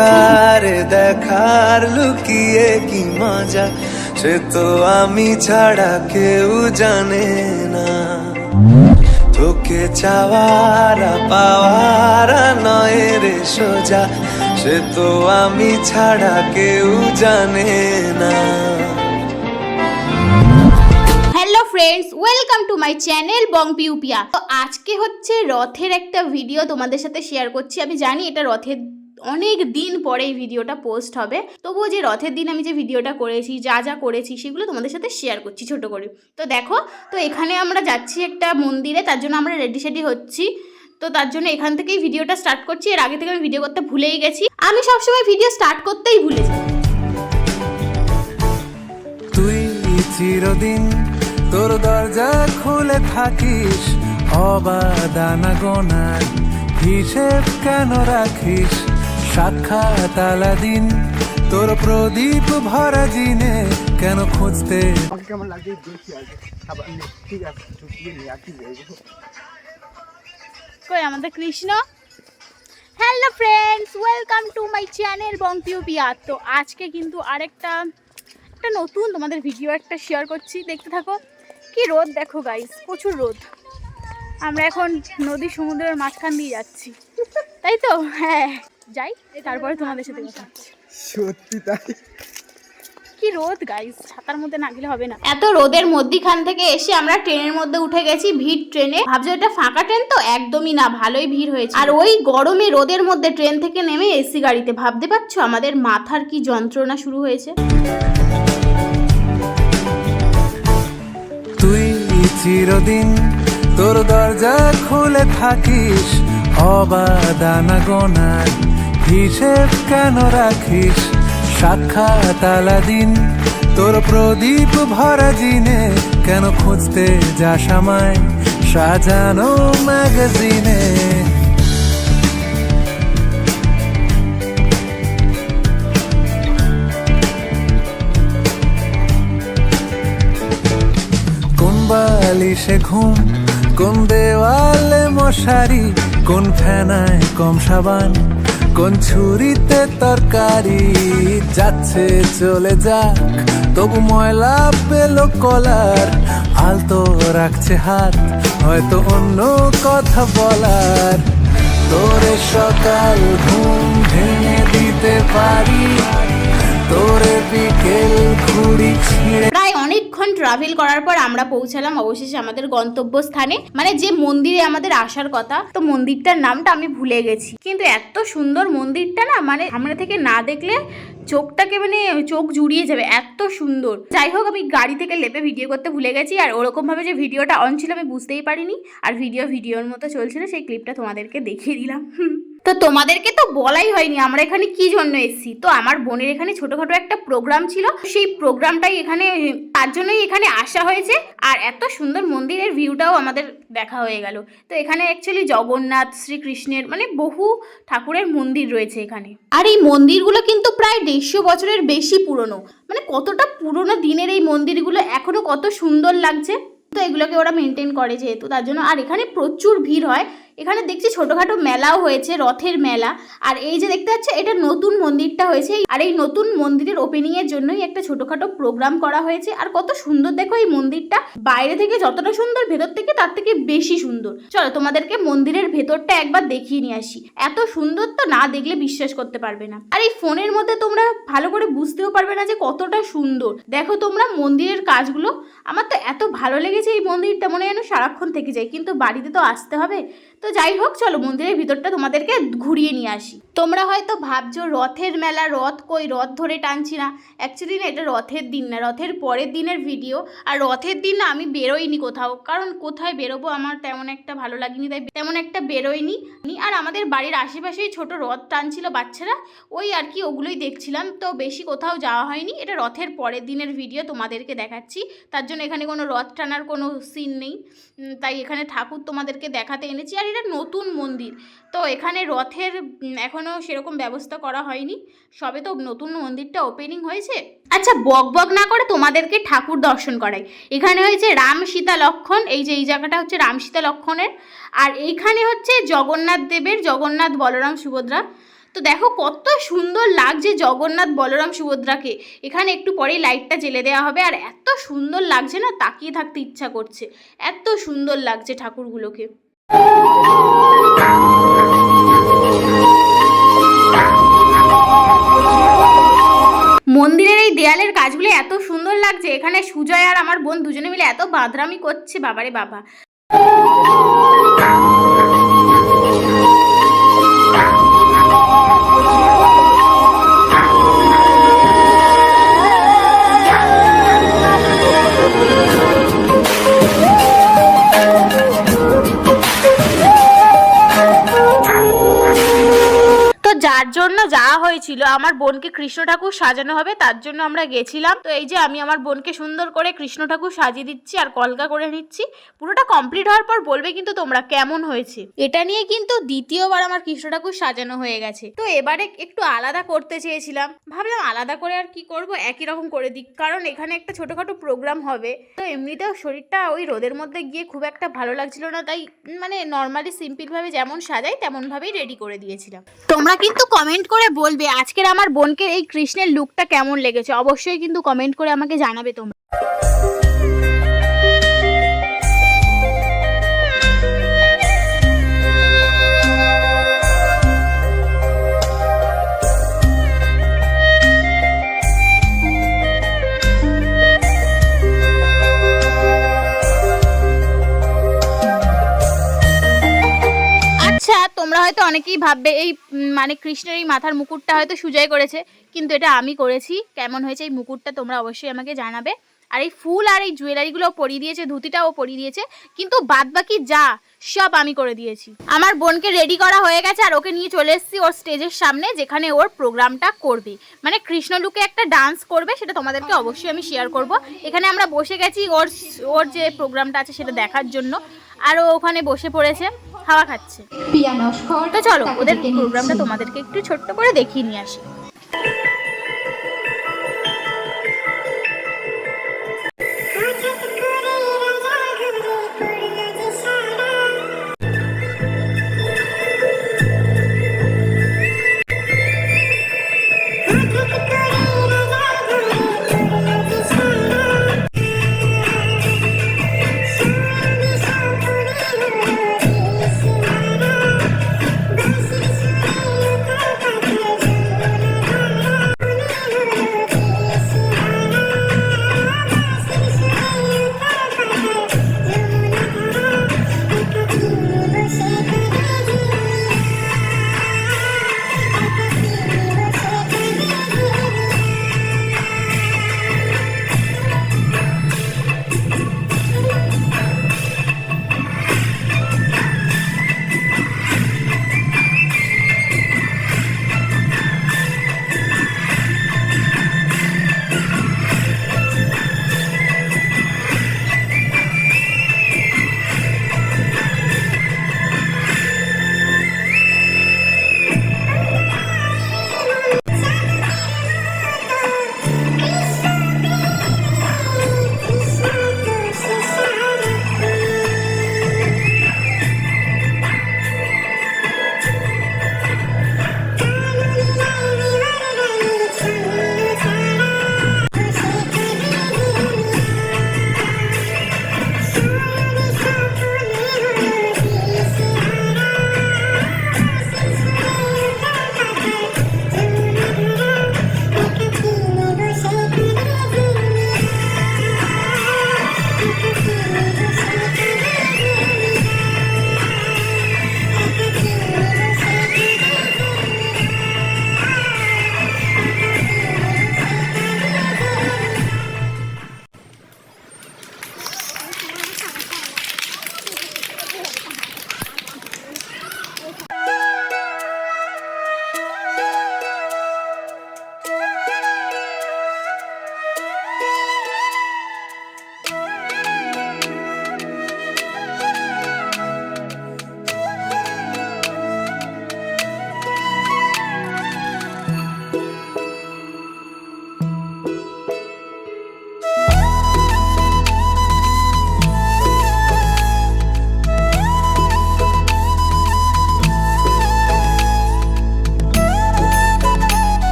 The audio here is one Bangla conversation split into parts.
চমৎকার দেখার লুকিয়ে কি মজা, সে তো আমি ছাড়া কেউ জানে না। তোকে চাওয়ার পাওয়ার নয় রে সোজা, সে তো আমি ছাড়া কেউ জানে না। Hello friends, welcome to my channel Bong Pupiya. তো আজকে হচ্ছে রথের একটা ভিডিও তোমাদের সাথে শেয়ার করছি। আমি জানি এটা রথের অনেক দিন পরে এই ভিডিওটা পোস্ট হবে, তবুও যে রথের দিন আমি যে ভিডিওটা করেছি, যা যা করেছি সেগুলো তোমাদের সাথে শেয়ার করছি ছোট করে। তো দেখো, তো এখানে আমরা যাচ্ছি একটা মন্দিরে, তার জন্য আমরা রেডি সেডি হচ্ছি। তো তার জন্য এখান থেকেই ভিডিওটা স্টার্ট করছি। এর আগে থেকে আমি ভিডিও করতে ভুলেই গেছি, আমি সবসময় ভিডিও স্টার্ট করতেই ভুলে যাই। তুই চিরদিন তোর দরজা খুলে থাকিস, অবাদানা গোনার হিসেব কেন রাখিস? সাক্ষাৎ আলাদিন তোর প্রদীপ ভরা জিনে কেন খুঁজতে? কেমন লাগছে দেখি আগে খাবার ঠিক আছে ঢুকিয়ে নিয়ে আর কি বলবো। কই আমাদের Krishna. Hello friends, welcome to my channel Bong Pupiya. তো আজকে কিন্তু আরেকটা নতুন তোমাদের ভিডিও একটা শেয়ার করছি, দেখতে থাকো। কি রোদ দেখো গাইস, প্রচুর রোদ। আমরা এখন নদী সমুদ্রের মাঝখান দিয়ে যাচ্ছি, তাই তো? হ্যাঁ যাই, তারপরে তোমাদের সাথে কথা হচ্ছে। সত্যি তাই, কি রোদ গাইস, ছাতার মধ্যে না গেলে হবে না। এত রোদের মধ্যখান থেকে এসে আমরা ট্রেনের মধ্যে উঠে গেছি, ভিড় ট্রেনে। ভাবছো এটা ফাঁকা ট্রেন, তো একদমই না, ভালোই ভিড় হয়েছে। আর ওই গরমে রোদের মধ্যে ট্রেন থেকে নেমে এসি গাড়িতে, ভাবতে পারছো আমাদের মাথার কি যন্ত্রণা শুরু হয়েছে। তুই চিরদিন তোর দরজা খুলে থাকিস, অবাদানা গোনার হিসেব কেন রাখিস? সাক্ষাৎ আলাদিন তোর প্রদীপ ভরা জিনে কেন খুঁজতে যাস আমায় সাজানো ম্যাগাজিনে? কোন বালিশে ঘুম, কোন দেওয়ালে মশারি, কোন ফেনায় কম সাবান, কোন ছুরিতে তরকারি? যাচ্ছে চলে যাক, তবু ময়লা পেল কলার, আলতো রাখছে হাত, হয়তো অন্য কথা বলার। তোরে সকাল ঘুম ভেঙে দিতে পারি, তোরে বিকেল ঘুড়ি ছিঁড়ে। প্রায় অনেকক্ষণ ট্রাভেল করার পর আমরা পৌঁছালাম অবশেষে আমাদের গন্তব্যস্থানে, মানে যে মন্দিরে আমাদের আসার কথা। তো মন্দিরটার নামটা আমি ভুলে গেছি, কিন্তু এত সুন্দর মন্দিরটা না, মানে সামনে থেকে না দেখলে চোখটাকে মানে চোখ জুড়িয়ে যাবে, এত সুন্দর। যাই হোক, আমি গাড়ি থেকে লেপে ভিডিও করতে ভুলে গেছি, আর ওরকম ভাবে যে ভিডিওটা অন ছিল আমি বুঝতেই পারিনি, আর ভিডিওর মতো চলছিল, সেই ক্লিপটা তোমাদেরকে দেখিয়ে দিলাম। তো তোমাদেরকে তো বলাই হয়নি আমরা এখানে কি জন্য এসেছি। তো আমার বোনের এখানে ছোটখাটো একটা প্রোগ্রাম ছিল, সেই প্রোগ্রামটাই এখানে, তার জন্যই এখানে আসা হয়েছে। আর এত সুন্দর মন্দিরের ভিউটাও আমাদের দেখা হয়ে গেল। তো এখানে অ্যাকচুয়ালি জগন্নাথ, শ্রীকৃষ্ণের মানে বহু ঠাকুরের মন্দির রয়েছে এখানে। আর এই মন্দিরগুলো কিন্তু প্রায় 150 বছরের বেশি পুরনো, মানে কতটা পুরনো দিনের এই মন্দিরগুলো, এখনো কত সুন্দর লাগছে। তো এগুলোকে ওরা মেনটেন করে যেহেতু, তার জন্য। আর এখানে প্রচুর ভিড় হয়। এখানে দেখছি ছোটখাটো মেলাও হয়েছে, রথের মেলা। আর এই যে দেখতে পাচ্ছ, এটা নতুন মন্দিরটা হয়েছে, আর এই নতুন মন্দিরের ওপেনিং এর জন্যই একটা ছোটখাটো প্রোগ্রাম করা হয়েছে। আর কত সুন্দর দেখো এই মন্দিরটা, বাইরে থেকে যতটা সুন্দর, ভেতর থেকে তার থেকে বেশি সুন্দর। চলো তোমাদেরকে মন্দিরের ভেতরটা একবার দেখিয়ে নিয়ে আসি। এত সুন্দর তো, না দেখলে বিশ্বাস করতে পারবে না। আর এই ফোনের মধ্যে তোমরা ভালো করে বুঝতেও পারবে না যে কতটা সুন্দর। দেখো তোমরা মন্দিরের কাজগুলো, আমার তো এত ভালো লেগেছে এই মন্দিরটা, মনে যেন সারাক্ষণ থেকে যায়, কিন্তু বাড়িতে তো আসতে হবে। তো যাই হোক, চলো মন্দিরের ভিতরটা তোমাদেরকে ঘুরিয়ে নিয়ে আসি। তোমরা হয়তো ভাবছো রথের মেলা, রথ কই, রথ ধরে টানছি না। অ্যাকচুয়ালি না, এটা রথের দিন না, রথের পরের দিনের ভিডিও। আর রথের দিন না আমি বেরোইনি কোথাও, কারণ কোথায় বেরোবো আমার তেমন একটা ভালো লাগেনি, তাই তেমন একটা বেরোইনি। আর আমাদের বাড়ির আশেপাশেই ছোট রথ টানছিল বাচ্চারা, ওই আর কি ওগুলোই দেখছিলাম। তো বেশি কোথাও যাওয়া হয়নি। এটা রথের পরের দিনের ভিডিও তোমাদেরকে দেখাচ্ছি, তার জন্য এখানে কোনো রথ টানার কোনো সিন নেই, তাই এখানে ঠাকুর তোমাদেরকে দেখাতে এনেছি। আর এটা নতুন মন্দির, তো এখানে রথের এখনও সেরকম ব্যবস্থা করা হয়নি, সবে তো নতুন মন্দিরটা ওপেনিং হয়েছে। আচ্ছা, বক বক না করে তোমাদেরকে ঠাকুর দর্শন করাই। এখানে হয়েছে রাম সীতা লক্ষণ, এই যে এই জায়গাটা হচ্ছে রাম সীতা লক্ষণের। আর এইখানে হচ্ছে জগন্নাথ দেবের, জগন্নাথ বলরাম সুভদ্রা। তো দেখো কত সুন্দর লাগছে জগন্নাথ বলরাম সুভদ্রাকে। এখানে একটু পরেই লাইটটা জ্বেলে দেওয়া হবে, আর এত সুন্দর লাগছে না, তাকিয়ে থাকতে ইচ্ছা করছে, এত সুন্দর লাগছে ঠাকুরগুলোকে। মন্দিরের এই দেয়ালের কাজগুলো এত সুন্দর লাগছে। এখানে সুজয় আর আমার বোন দুজনে মিলে এত বাঁদরামি করছে, বাবারে বাবা। যার জন্য যাওয়া হয়েছিল, আমার বোনকে কৃষ্ণ ঠাকুর সাজানো হবে, তার জন্য আমরা গেছিলাম। তো এই যে আমি আমার বোনকে সুন্দর করে কৃষ্ণ ঠাকুর সাজিয়ে দিচ্ছি আর কলকা করে নিচ্ছি। পুরোটা কমপ্লিট হওয়ার পর বলবে কিন্তু তোমরা কেমন হয়েছে। এটা নিয়ে কিন্তু দ্বিতীয়বার আমার কৃষ্ণ ঠাকুর সাজানো হয়ে গেছে। তো এবারে একটু আলাদা করতে চেয়েছিলাম, ভাবলাম আলাদা করে আর কি করব, একই রকম করে দিই, কারণ এখানে একটা ছোটখাটো প্রোগ্রাম হবে। তো এমনিতেও শরীরটা ওই রোদের মধ্যে গিয়ে খুব একটা ভালো লাগছিল না, তাই মানে নর্মালি সিম্পলভাবে যেমন সাজাই তেমনভাবেই রেডি করে দিয়েছিলাম। তোমরা কিন্তু কমেন্ট করে বলবে আজকের আমার বোনকে এই কৃষ্ণের লুকটা কেমন লেগেছে, অবশ্যই কিন্তু কমেন্ট করে আমাকে জানাবে তোমরা। তোমরা হয়তো অনেকেই ভাববে এই মানে কৃষ্ণের এই মাথার মুকুটটা হয়তো সুজয় করেছে, কিন্তু এটা আমি করেছি। কেমন হয়েছে এই মুকুটটা তোমরা অবশ্যই আমাকে জানাবে। আর এই ফুল আর এই জুয়েলারিগুলো পরিয়ে দিয়েছে, ধুতিটাও পরিয়ে দিয়েছে, কিন্তু বাদ বাকি যা সব আমি করে দিয়েছি। আমার বোনকে রেডি করা হয়ে গেছে, আর ওকে নিয়ে চলে এসেছি ওর স্টেজের সামনে, যেখানে ওর প্রোগ্রামটা করবে, মানে কৃষ্ণ লুকে একটা ডান্স করবে, সেটা তোমাদেরকে অবশ্যই আমি শেয়ার করব। এখানে আমরা বসে গেছি ওর যে প্রোগ্রামটা আছে সেটা দেখার জন্য, আর ও ওখানে বসে পড়েছে, হাওয়া খাচ্ছে। তো চলো ওদের প্রোগ্রামটা তোমাদেরকে একটু ছোট্ট করে দেখিয়ে নিয়ে আসি।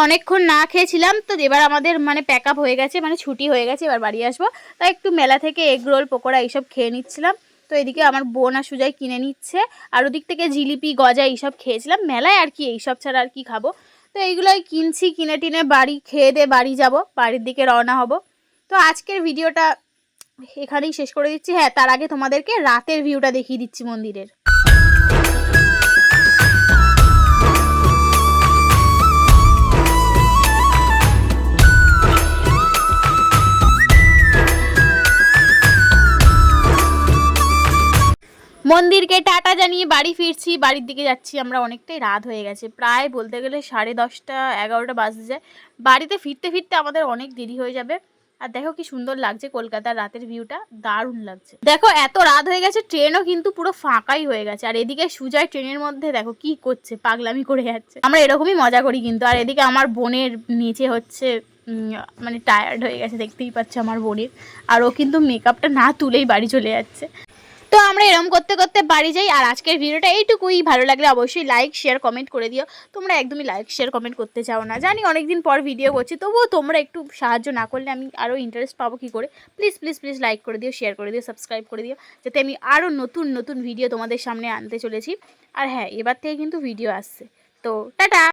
অনেকক্ষণ না খেয়েছিলাম, তো এবার আমাদের মানে প্যাক আপ হয়ে গেছে, মানে ছুটি হয়ে গেছে, এবার বাড়ি আসবো। তাই একটু মেলা থেকে এগ রোল পকোড়া এইসব খেয়ে নিচ্ছিলাম। তো এদিকে আমার বোন আর সুজয় কিনে নিচ্ছে, আর ওদিক থেকে জিলিপি গজা এইসব খেয়েছিলাম মেলায়, আর কি এইসব ছাড়া আর কি খাবো। তো এইগুলোই কিনছি, কিনে টিনে বাড়ি খেয়ে দিয়ে বাড়ি যাব, বাড়ির দিকে রওনা হব। তো আজকের ভিডিওটা এখানেই শেষ করে দিচ্ছি। হ্যাঁ, তার আগে তোমাদেরকে রাতের ভিউটা দেখিয়ে দিচ্ছি মন্দিরের। মন্দিরকে টাটা জানিয়ে বাড়ি ফিরছি, বাড়ির দিকে যাচ্ছি আমরা। অনেকটাই রাত হয়ে গেছে, প্রায় বলতে গেলে 10:30 11টা বাজতে যায়। বাড়িতে ফিরতে ফিরতে আমাদের অনেক দেরি হয়ে যাবে। আর দেখো কি সুন্দর লাগছে কলকাতার রাতের ভিউটা, দারুণ লাগছে। দেখো এত রাত হয়ে গেছে, ট্রেনও কিন্তু পুরো ফাঁকাই হয়ে গেছে। আর এদিকে সুজয় ট্রেনের মধ্যে দেখো কি করছে, পাগলামি করে যাচ্ছে। আমরা এরকমই মজা করি কিন্তু। আর এদিকে আমার বোনের নিচে হচ্ছে মানে টায়ার্ড হয়ে গেছে, দেখতেই পাচ্ছে আমার বোনের। আর ও কিন্তু মেকআপটা না তুলেই বাড়ি চলে যাচ্ছে। তো আমরা এরকম করতে করতে বাড়ি যাই। আর আজকের ভিডিওটা এইটুকুই। ভালো লাগলে অবশ্যই লাইক শেয়ার কমেন্ট করে দিও। তোমরা একদমই লাইক শেয়ার কমেন্ট করতে চাও না, জানি অনেকদিন পর ভিডিও করছি, তবুও তোমরা একটু সাহায্য না করলে আমি আরও ইন্টারেস্ট পাবো কী করে। প্লিজ প্লিজ প্লিজ লাইক করে দিও, শেয়ার করে দিও, সাবস্ক্রাইব করে দিও, যাতে আমি আরও নতুন নতুন ভিডিও তোমাদের সামনে আনতে চলেছি। আর হ্যাঁ, এবার থেকে কিন্তু ভিডিও আসছে। তো টাটা।